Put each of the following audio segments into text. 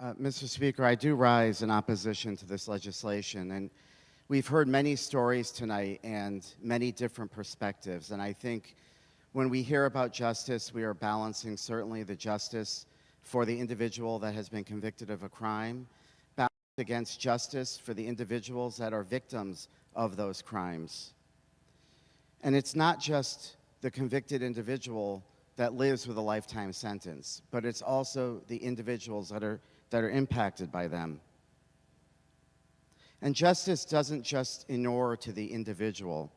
Mr. Speaker, I do rise in opposition to this legislation, and we've heard many stories tonight and many different perspectives, and I think when we hear about justice, we are balancing certainly the justice for the individual that has been convicted of a crime, balanced against justice for the individuals that are victims of those crimes. And it's not just the convicted individual that lives with a lifetime sentence, but it's also the individuals that are impacted by them. And justice doesn't just inure to the individual.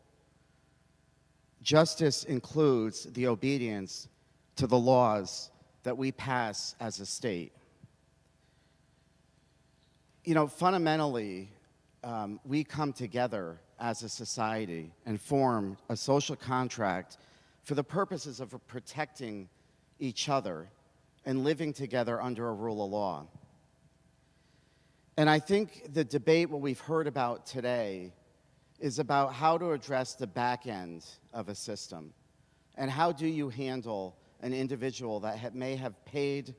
Justice includes the obedience to the laws that we pass as a state. You know, fundamentally, we come together as a society and form a social contract for the purposes of protecting each other and living together under a rule of law. And I think the debate, what we've heard about today, is about how to address the back end of a system. And how do you handle an individual that may have paid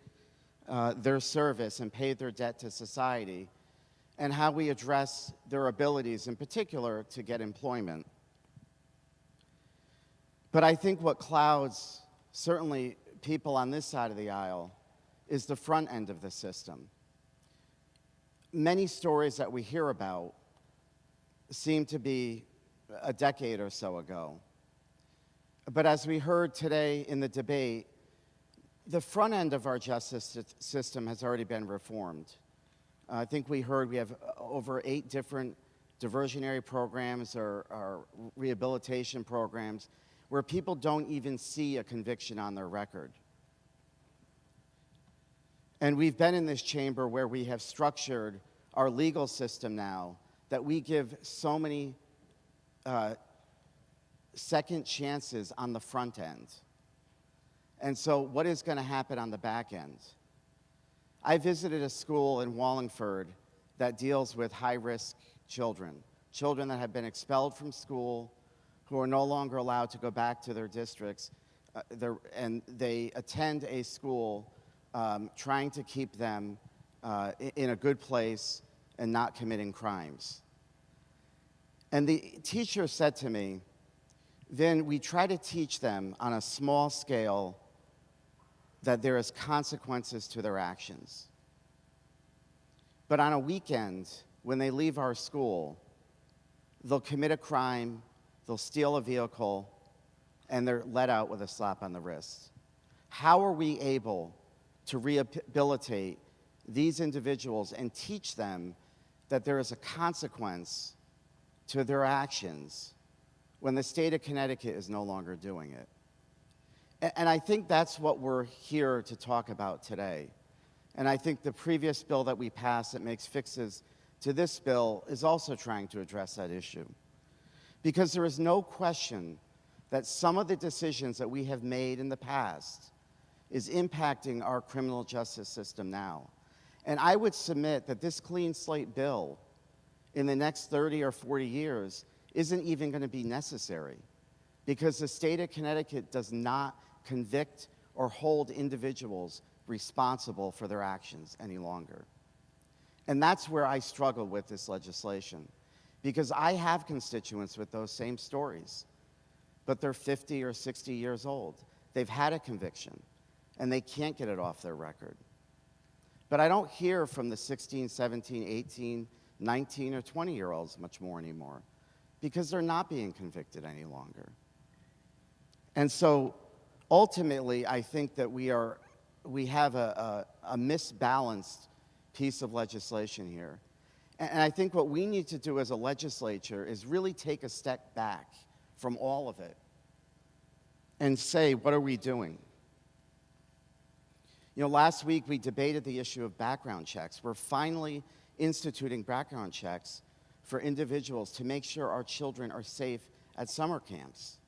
their service and paid their debt to society, and how we address their abilities, in particular, to get employment. But I think what clouds, certainly people on this side of the aisle, is the front end of the system. Many stories that we hear about seem to be a decade or so ago. But as we heard today in the debate, the front end of our justice system has already been reformed. I think we heard we have over 8 different diversionary programs or rehabilitation programs where people don't even see a conviction on their record. And we've been in this chamber where we have structured our legal system now that we give so many second chances on the front end. And so what is going to happen on the back end? I visited a school in Wallingford that deals with high-risk children, children that have been expelled from school, who are no longer allowed to go back to their districts, and they attend a school trying to keep them in a good place and not committing crimes. And the teacher said to me, Vin, we try to teach them on a small scale that there is consequences to their actions. But on a weekend, when they leave our school, they'll commit a crime, they'll steal a vehicle, and they're let out with a slap on the wrist. How are we able to rehabilitate these individuals and teach them that there is a consequence to their actions when the state of Connecticut is no longer doing it? And I think that's what we're here to talk about today. And I think the previous bill that we passed that makes fixes to this bill is also trying to address that issue. Because there is no question that some of the decisions that we have made in the past is impacting our criminal justice system now. And I would submit that this clean slate bill in the next 30 or 40 years isn't even going to be necessary, because the state of Connecticut does not convict or hold individuals responsible for their actions any longer. And that's where I struggle with this legislation, because I have constituents with those same stories, but they're 50 or 60 years old. They've had a conviction, and they can't get it off their record. But I don't hear from the 16, 17, 18, 19, or 20-year-olds much more anymore, because they're not being convicted any longer. And so ultimately, I think that we have a misbalanced piece of legislation here. And I think what we need to do as a legislature is really take a step back from all of it and say, what are we doing? You know, last week we debated the issue of background checks. We're finally instituting background checks for individuals to make sure our children are safe at summer camps.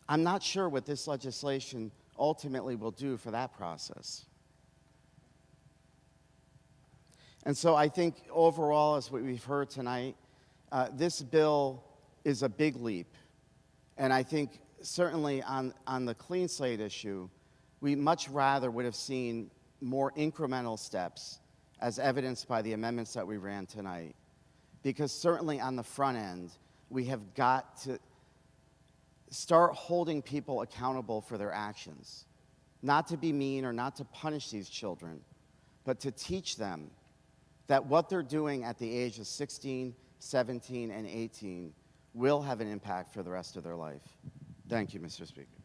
I'm not sure what this legislation ultimately will do for that process. And so I think overall, as we've heard tonight, this bill is a big leap. And I think certainly on the clean slate issue, we much rather would have seen more incremental steps, as evidenced by the amendments that we ran tonight. Because certainly on the front end, we have got to start holding people accountable for their actions. Not to be mean or not to punish these children, but to teach them that what they're doing at the age of 16, 17, and 18 will have an impact for the rest of their life. Thank you, Mr. Speaker.